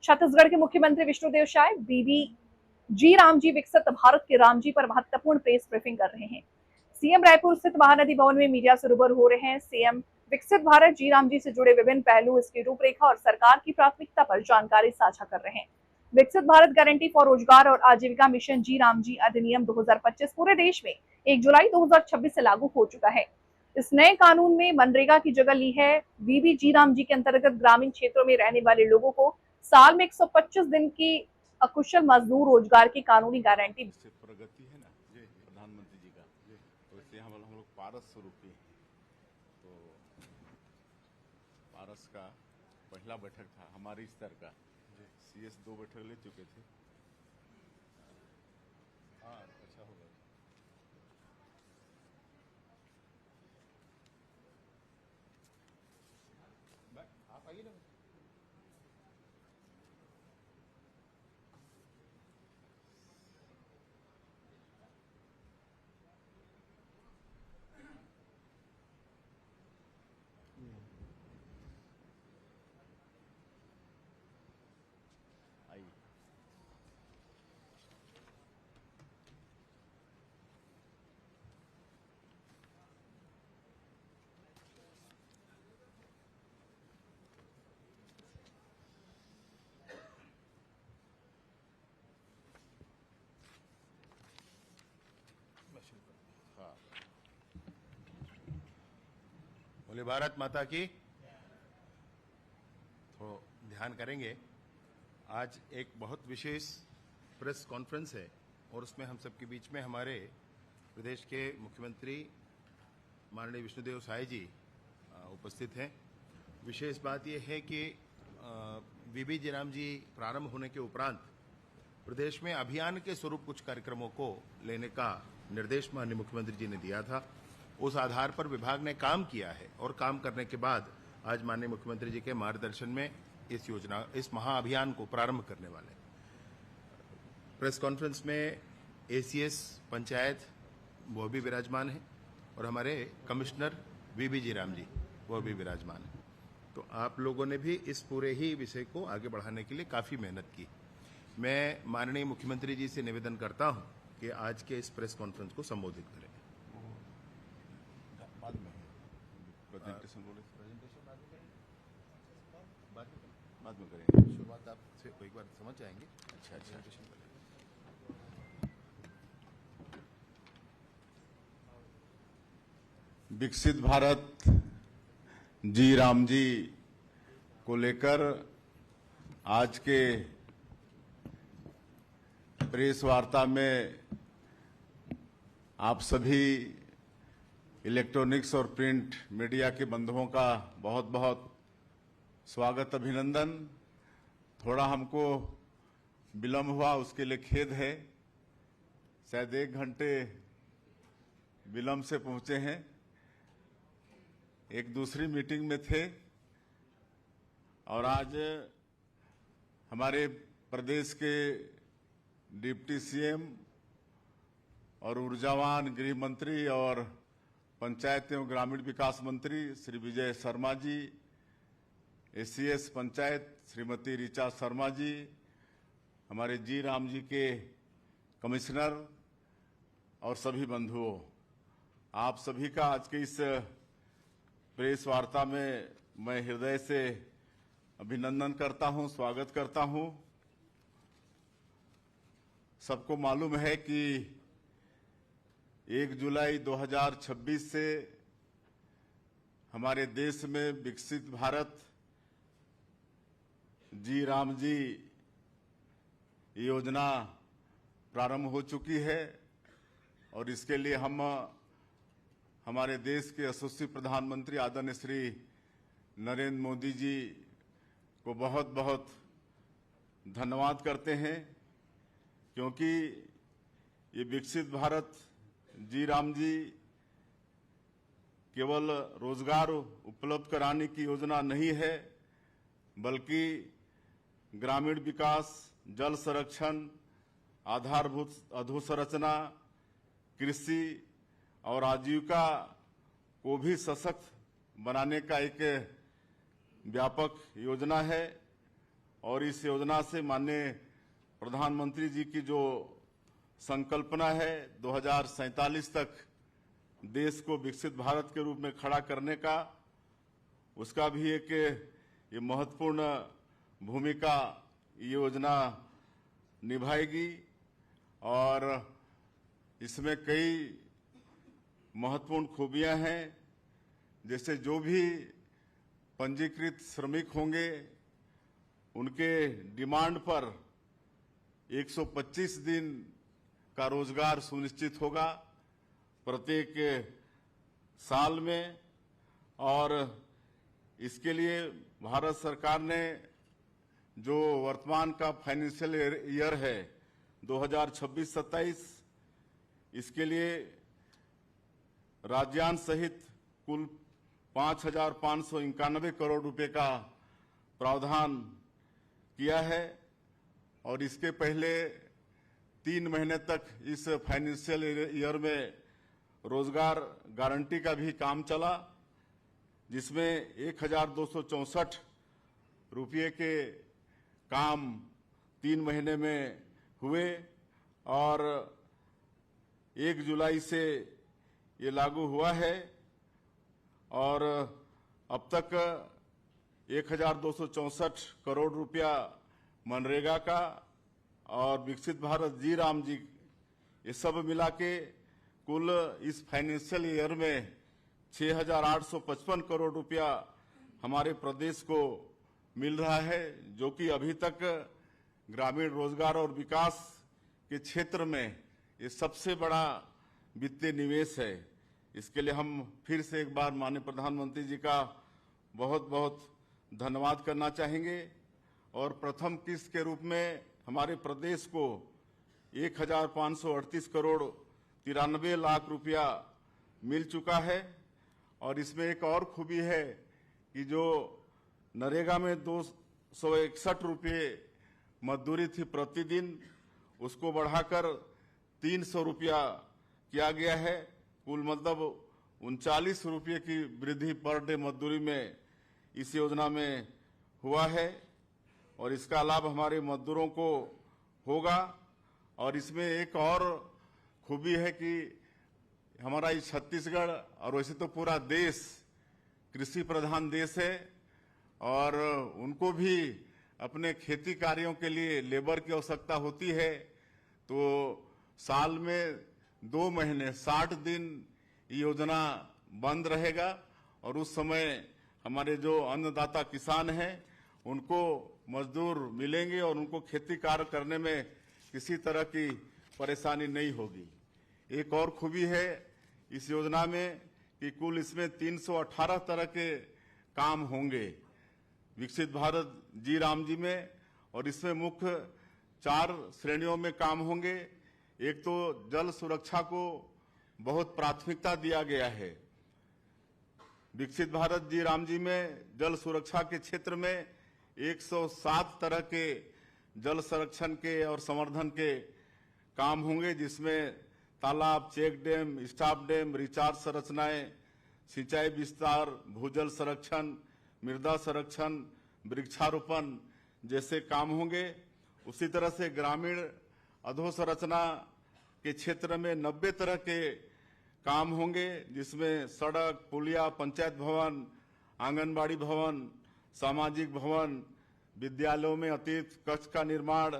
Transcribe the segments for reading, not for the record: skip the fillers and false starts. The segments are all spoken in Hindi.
छत्तीसगढ़ के मुख्यमंत्री विष्णुदेव साय बीबी जी रामजी विकसित भारत के रामजी पर महत्वपूर्ण प्रेस ब्रीफिंग कर रहे हैं। सीएम रायपुर स्थित महानदी भवन में मीडिया से रूबरू हो रहे हैं। सीएम विकसित भारत जी रामजी से जुड़े विभिन्न पहलू, इसकी रूपरेखा और सरकार की प्राथमिकता पर जानकारी साझा कर रहे हैं। विकसित भारत गारंटी फॉर रोजगार और आजीविका मिशन जी रामजी अधिनियम 2025 पूरे देश में 1 जुलाई 2026 से लागू हो चुका है। इस नए कानून में मनरेगा की जगह ली है। बीबी जी रामजी के अंतर्गत ग्रामीण क्षेत्रों में रहने वाले लोगों को साल में 125 दिन की अकुशल मजदूर रोजगार की कानूनी गारंटी। प्रगति है ना जी प्रधानमंत्री जी का, तो इसलिए हम लोग पारस शुरू किए। तो पारस का पहला बैठक था हमारे स्तर का, सीएस 2 बैठक ले चुके थे। हाँ, अच्छा होगा। आप आइए ना। आइए। हाँ, बोले भारत माता की। तो ध्यान करेंगे, आज एक बहुत विशेष प्रेस कॉन्फ्रेंस है और उसमें हम सबके बीच में हमारे प्रदेश के मुख्यमंत्री माननीय विष्णुदेव साय जी उपस्थित हैं। विशेष बात यह है कि बीबी जी राम जी प्रारंभ होने के उपरांत प्रदेश में अभियान के स्वरूप कुछ कार्यक्रमों को लेने का निर्देश माननीय मुख्यमंत्री जी ने दिया था। उस आधार पर विभाग ने काम किया है और काम करने के बाद आज माननीय मुख्यमंत्री जी के मार्गदर्शन में इस महाअभियान को प्रारंभ करने वाले। प्रेस कॉन्फ्रेंस में एसीएस पंचायत वो भी विराजमान है और हमारे कमिश्नर बीबी जी राम जी वो भी विराजमान है। तो आप लोगों ने भी इस पूरे ही विषय को आगे बढ़ाने के लिए काफ़ी मेहनत की। मैं माननीय मुख्यमंत्री जी से निवेदन करता हूं कि आज के इस प्रेस कॉन्फ्रेंस को संबोधित करें। बाद में प्रेजेंटेशन बाद में करेंगे। शुरुआत आपसे एक बार समझ जाएंगे। अच्छा। विकसित भारत जी राम जी को लेकर आज के प्रेस वार्ता में आप सभी इलेक्ट्रॉनिक्स और प्रिंट मीडिया के बंधुओं का बहुत बहुत स्वागत, अभिनंदन। थोड़ा हमको विलंब हुआ, उसके लिए खेद है। शायद 1 घंटे विलंब से पहुंचे हैं, एक दूसरी मीटिंग में थे और आज हमारे प्रदेश के डिप्टी सीएम और ऊर्जावान गृह मंत्री और पंचायत एवं ग्रामीण विकास मंत्री श्री विजय शर्मा जी, एसीएस पंचायत श्रीमती ऋचा शर्मा जी, हमारे जी राम जी के कमिश्नर और सभी बंधुओं, आप सभी का आज के इस प्रेस वार्ता में मैं हृदय से अभिनंदन करता हूं, स्वागत करता हूं। सबको मालूम है कि 1 जुलाई 2026 से हमारे देश में विकसित भारत जी राम जी योजना प्रारंभ हो चुकी है और इसके लिए हम हमारे देश के यशस्वी प्रधानमंत्री आदरणीय श्री नरेंद्र मोदी जी को बहुत बहुत धन्यवाद करते हैं, क्योंकि ये विकसित भारत जी राम जी केवल रोजगार उपलब्ध कराने की योजना नहीं है, बल्कि ग्रामीण विकास, जल संरक्षण, आधारभूत अधोसंरचना, कृषि और आजीविका को भी सशक्त बनाने का एक व्यापक योजना है। और इस योजना से माननीय प्रधानमंत्री जी की जो संकल्पना है 2047 तक देश को विकसित भारत के रूप में खड़ा करने का, उसका भी एक ये महत्वपूर्ण भूमिका योजना निभाएगी। और इसमें कई महत्वपूर्ण खूबियां हैं, जैसे जो भी पंजीकृत श्रमिक होंगे उनके डिमांड पर 125 दिन का रोजगार सुनिश्चित होगा प्रत्येक साल में। और इसके लिए भारत सरकार ने जो वर्तमान का फाइनेंशियल ईयर है 2026-27, इसके लिए राज्यांश सहित कुल 5,591 करोड़ रुपए का प्रावधान किया है। और इसके पहले 3 महीने तक इस फाइनेंशियल ईयर में रोजगार गारंटी का भी काम चला, जिसमें 1,264 रुपये के काम 3 महीने में हुए और 1 जुलाई से ये लागू हुआ है। और अब तक 1,264 करोड़ रुपया मनरेगा का और विकसित भारत जी राम जी, ये सब मिला के कुल इस फाइनेंशियल ईयर में 6,855 करोड़ रुपया हमारे प्रदेश को मिल रहा है, जो कि अभी तक ग्रामीण रोजगार और विकास के क्षेत्र में ये सबसे बड़ा वित्तीय निवेश है। इसके लिए हम फिर से एक बार माननीय प्रधानमंत्री जी का बहुत बहुत धन्यवाद करना चाहेंगे। और प्रथम किस्त के रूप में हमारे प्रदेश को 1,538 करोड़ 93 लाख रुपया मिल चुका है। और इसमें एक और खूबी है कि जो नरेगा में 261 रुपये मजदूरी थी प्रतिदिन, उसको बढ़ाकर 300 रुपया किया गया है। कुल मतलब 39 रुपये की वृद्धि पर डे मजदूरी में इस योजना में हुआ है। और इसका लाभ हमारे मजदूरों को होगा। और इसमें एक और खूबी है कि हमारा ये छत्तीसगढ़ और वैसे तो पूरा देश कृषि प्रधान देश है, और उनको भी अपने खेती कार्यों के लिए लेबर की आवश्यकता होती है। तो साल में 2 महीने 60 दिन ये योजना बंद रहेगा, और उस समय हमारे जो अन्नदाता किसान हैं उनको मजदूर मिलेंगे और उनको खेती कार्य करने में किसी तरह की परेशानी नहीं होगी। एक और खूबी है इस योजना में कि कुल इसमें 318 तरह के काम होंगे विकसित भारत जी राम जी में। और इसमें मुख्य 4 श्रेणियों में काम होंगे। एक तो जल सुरक्षा को बहुत प्राथमिकता दिया गया है। विकसित भारत जी राम जी में जल सुरक्षा के क्षेत्र में 107 तरह के जल संरक्षण के और संवर्धन के काम होंगे, जिसमें तालाब, check dam, stop dam, recharge संरचनाएं, सिंचाई विस्तार, भूजल संरक्षण, मृदा संरक्षण, वृक्षारोपण जैसे काम होंगे। उसी तरह से ग्रामीण अधोसंरचना के क्षेत्र में 90 तरह के काम होंगे, जिसमें सड़क, पुलिया, पंचायत भवन, आंगनबाड़ी भवन, सामाजिक भवन, विद्यालयों में अतिरिक्त कक्ष का निर्माण,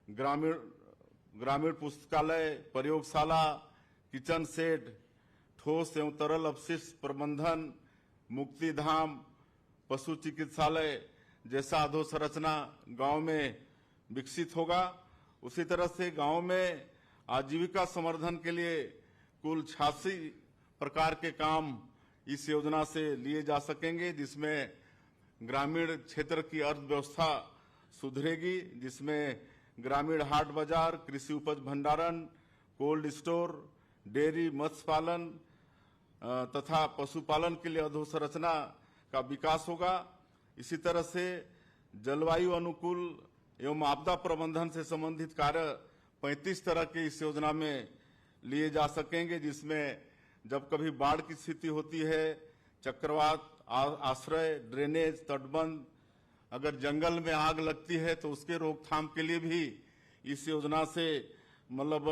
ग्रामीण पुस्तकालय, प्रयोगशाला, किचन सेट, ठोस एवं तरल अपशिष्ट प्रबंधन, मुक्ति धाम, पशु चिकित्सालय जैसा अधोसंरचना गांव में विकसित होगा। उसी तरह से गांव में आजीविका संवर्धन के लिए कुल 86 प्रकार के काम इस योजना से लिए जा सकेंगे, जिसमें ग्रामीण क्षेत्र की अर्थव्यवस्था सुधरेगी, जिसमें ग्रामीण हाट बाजार, कृषि उपज भंडारण, कोल्ड स्टोर, डेयरी, मत्स्य पालन तथा पशुपालन के लिए अधोसंरचना का विकास होगा। इसी तरह से जलवायु अनुकूल एवं आपदा प्रबंधन से संबंधित कार्य 35 तरह के इस योजना में लिए जा सकेंगे, जिसमें जब कभी बाढ़ की स्थिति होती है, चक्रवात, आश्रय, ड्रेनेज, तटबंध, अगर जंगल में आग लगती है तो उसके रोकथाम के लिए भी इस योजना से मतलब